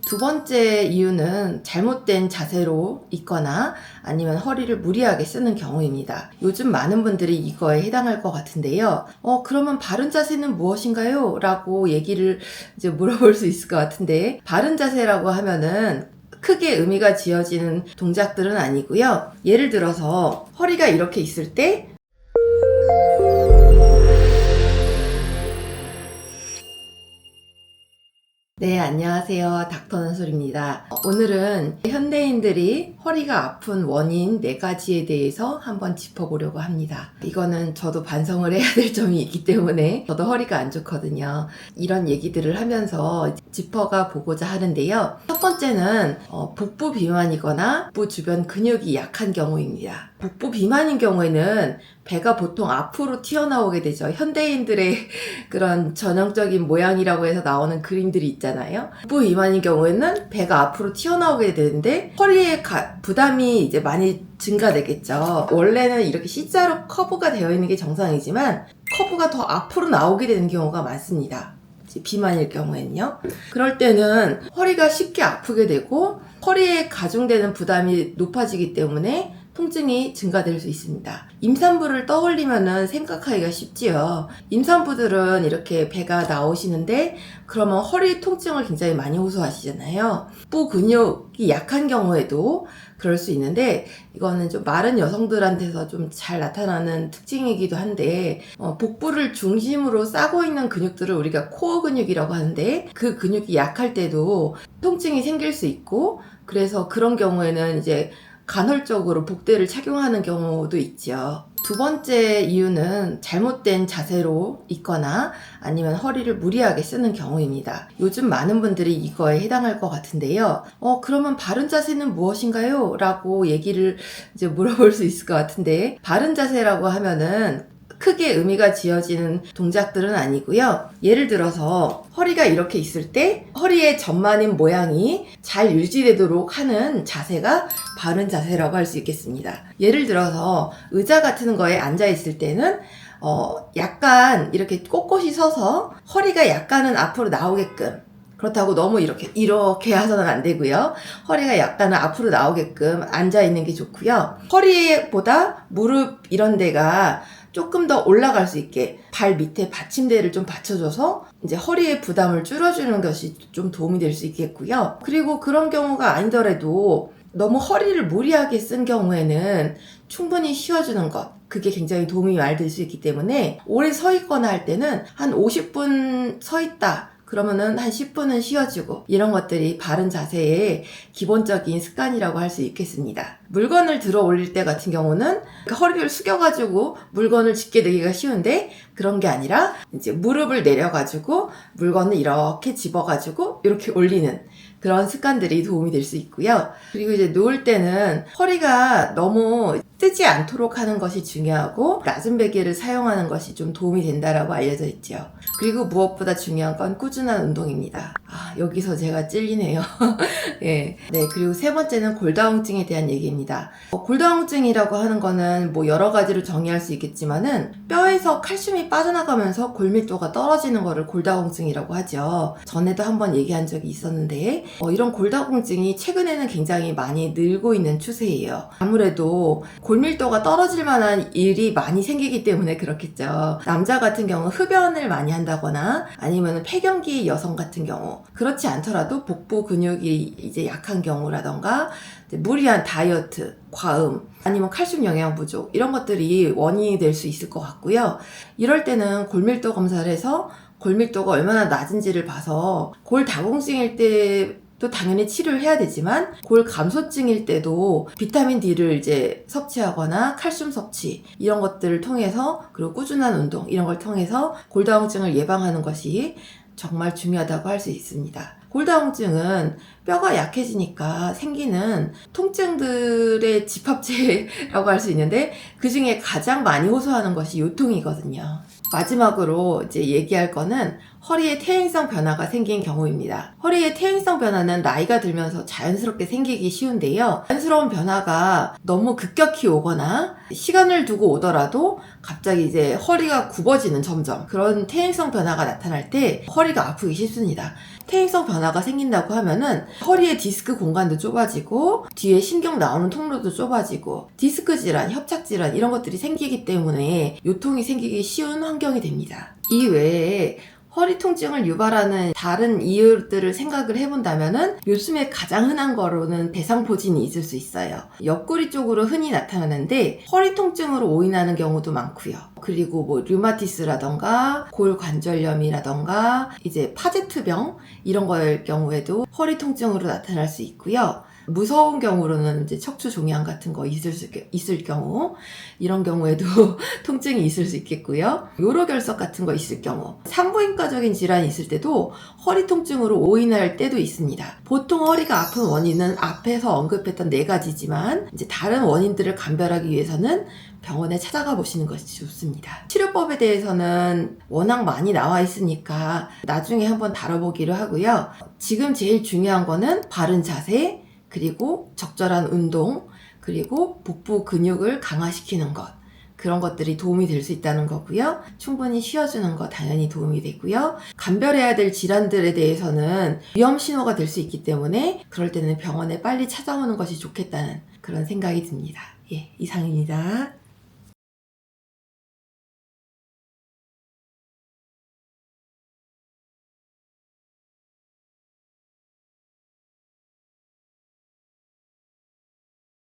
두 번째 이유는 잘못된 자세로 있거나 아니면 허리를 무리하게 쓰는 경우입니다. 요즘 많은 분들이 이거에 해당할 것 같은데요. 그러면 바른 자세는 무엇인가요? 라고 얘기를 이제 물어볼 수 있을 것 같은데, 바른 자세라고 하면은 크게 의미가 지어지는 동작들은 아니고요. 예를 들어서 허리가 이렇게 있을 때 네, 안녕하세요. 닥터 눈솔입니다. 오늘은 현대인들이 허리가 아픈 원인 4가지에 대해서 한번 짚어보려고 합니다. 이거는 저도 반성을 해야 될 점이 있기 때문에 저도 허리가 안 좋거든요. 이런 얘기들을 하면서 짚어가 보고자 하는데요. 첫 번째는 복부 비만이거나 복부 주변 근육이 약한 경우입니다. 복부 비만인 경우에는 배가 보통 앞으로 튀어나오게 되죠. 현대인들의 그런 전형적인 모양이라고 해서 나오는 그림들이 있잖아요. 복부 비만인 경우에는 배가 앞으로 튀어나오게 되는데 허리에 부담이 이제 많이 증가되겠죠. 원래는 이렇게 C자로 커브가 되어 있는 게 정상이지만 커브가 더 앞으로 나오게 되는 경우가 많습니다. 비만일 경우에는요. 그럴 때는 허리가 쉽게 아프게 되고 허리에 가중되는 부담이 높아지기 때문에 통증이 증가될 수 있습니다. 임산부를 떠올리면은 생각하기가 쉽지요. 임산부들은 이렇게 배가 나오시는데 그러면 허리 통증을 굉장히 많이 호소하시잖아요. 복부 근육이 약한 경우에도 그럴 수 있는데 이거는 좀 마른 여성들한테서 좀 잘 나타나는 특징이기도 한데 복부를 중심으로 싸고 있는 근육들을 우리가 코어 근육이라고 하는데 그 근육이 약할 때도 통증이 생길 수 있고, 그래서 그런 경우에는 이제 간헐적으로 복대를 착용하는 경우도 있죠. 두 번째 이유는 잘못된 자세로 있거나 아니면 허리를 무리하게 쓰는 경우입니다. 요즘 많은 분들이 이거에 해당할 것 같은데요. 그러면 바른 자세는 무엇인가요? 라고 얘기를 이제 물어볼 수 있을 것 같은데, 바른 자세라고 하면은 크게 의미가 지어지는 동작들은 아니고요. 예를 들어서 허리가 이렇게 있을 때 허리의 전만인 모양이 잘 유지되도록 하는 자세가 바른 자세라고 할 수 있겠습니다. 예를 들어서 의자 같은 거에 앉아 있을 때는 약간 이렇게 꼿꼿이 서서 허리가 약간은 앞으로 나오게끔, 그렇다고 너무 이렇게 하서는 안 되고요. 허리가 약간은 앞으로 나오게끔 앉아 있는 게 좋고요. 허리보다 무릎 이런 데가 조금 더 올라갈 수 있게 발 밑에 받침대를 좀 받쳐줘서 이제 허리의 부담을 줄여주는 것이 좀 도움이 될 수 있겠고요. 그리고 그런 경우가 아니더라도 너무 허리를 무리하게 쓴 경우에는 충분히 쉬어주는 것, 그게 굉장히 도움이 많이 될 수 있기 때문에 오래 서 있거나 할 때는 한 50분 서 있다 그러면은 한 10분은 쉬어주고, 이런 것들이 바른 자세의 기본적인 습관이라고 할 수 있겠습니다. 물건을 들어 올릴 때 같은 경우는 허리를 숙여가지고 물건을 짚게 되기가 쉬운데, 그런 게 아니라 이제 무릎을 내려가지고 물건을 이렇게 집어가지고 이렇게 올리는 그런 습관들이 도움이 될 수 있고요. 그리고 이제 누울 때는 허리가 너무 뜨지 않도록 하는 것이 중요하고 낮은 베개를 사용하는 것이 좀 도움이 된다라고 알려져 있죠. 그리고 무엇보다 중요한 건 꾸준한 운동입니다. 여기서 제가 찔리네요. 네. 그리고 세 번째는 골다공증에 대한 얘기입니다. 골다공증이라고 하는 거는 뭐 여러 가지로 정의할 수 있겠지만은 뼈에서 칼슘이 빠져나가면서 골밀도가 떨어지는 거를 골다공증이라고 하죠. 전에도 한번 얘기한 적이 있었는데 이런 골다공증이 최근에는 굉장히 많이 늘고 있는 추세예요. 아무래도 골밀도가 떨어질 만한 일이 많이 생기기 때문에 그렇겠죠. 남자 같은 경우 흡연을 많이 한다거나 아니면 폐경기 여성 같은 경우, 그렇지 않더라도 복부 근육이 이제 약한 경우라던가 무리한 다이어트, 과음, 아니면 칼슘 영양 부족, 이런 것들이 원인이 될 수 있을 것 같고요. 이럴 때는 골밀도 검사를 해서 골밀도가 얼마나 낮은지를 봐서 골다공증일 때 또 당연히 치료를 해야 되지만 골 감소증일 때도 비타민 D를 이제 섭취하거나 칼슘 섭취, 이런 것들을 통해서, 그리고 꾸준한 운동, 이런 걸 통해서 골다공증을 예방하는 것이 정말 중요하다고 할 수 있습니다. 골다공증은 뼈가 약해지니까 생기는 통증들의 집합체라고 할 수 있는데, 그 중에 가장 많이 호소하는 것이 요통이거든요. 마지막으로 이제 얘기할 거는 허리에 퇴행성 변화가 생긴 경우입니다. 허리의 퇴행성 변화는 나이가 들면서 자연스럽게 생기기 쉬운데요. 자연스러운 변화가 너무 급격히 오거나 시간을 두고 오더라도 갑자기 이제 허리가 굽어지는 점점 그런 퇴행성 변화가 나타날 때 허리가 아프기 쉽습니다. 퇴행성 변화가 생긴다고 하면은 허리의 디스크 공간도 좁아지고 뒤에 신경 나오는 통로도 좁아지고 디스크 질환, 협착 질환 이런 것들이 생기기 때문에 요통이 생기기 쉬운 환경이 됩니다. 이 외에 허리 통증을 유발하는 다른 이유들을 생각을 해본다면은 요즘에 가장 흔한 거로는 대상포진이 있을 수 있어요. 옆구리 쪽으로 흔히 나타나는데 허리 통증으로 오인하는 경우도 많고요. 그리고 뭐 류마티스라던가 골관절염이라던가 이제 파제투병 이런 거일 경우에도 허리 통증으로 나타날 수 있고요. 무서운 경우로는 이제 척추 종양 같은 거 있을 경우 이런 경우에도 통증이 있을 수 있겠고요. 요로결석 같은 거 있을 경우 산부인과적인 질환이 있을 때도 허리 통증으로 오인할 때도 있습니다. 보통 허리가 아픈 원인은 앞에서 언급했던 4가지지만 이제 다른 원인들을 감별하기 위해서는 병원에 찾아가 보시는 것이 좋습니다. 치료법에 대해서는 워낙 많이 나와 있으니까 나중에 한번 다뤄보기로 하고요. 지금 제일 중요한 거는 바른 자세, 그리고 적절한 운동, 그리고 복부 근육을 강화시키는 것, 그런 것들이 도움이 될 수 있다는 거고요. 충분히 쉬어주는 거 당연히 도움이 되고요. 감별해야 될 질환들에 대해서는 위험 신호가 될 수 있기 때문에 그럴 때는 병원에 빨리 찾아오는 것이 좋겠다는 그런 생각이 듭니다. 예, 이상입니다.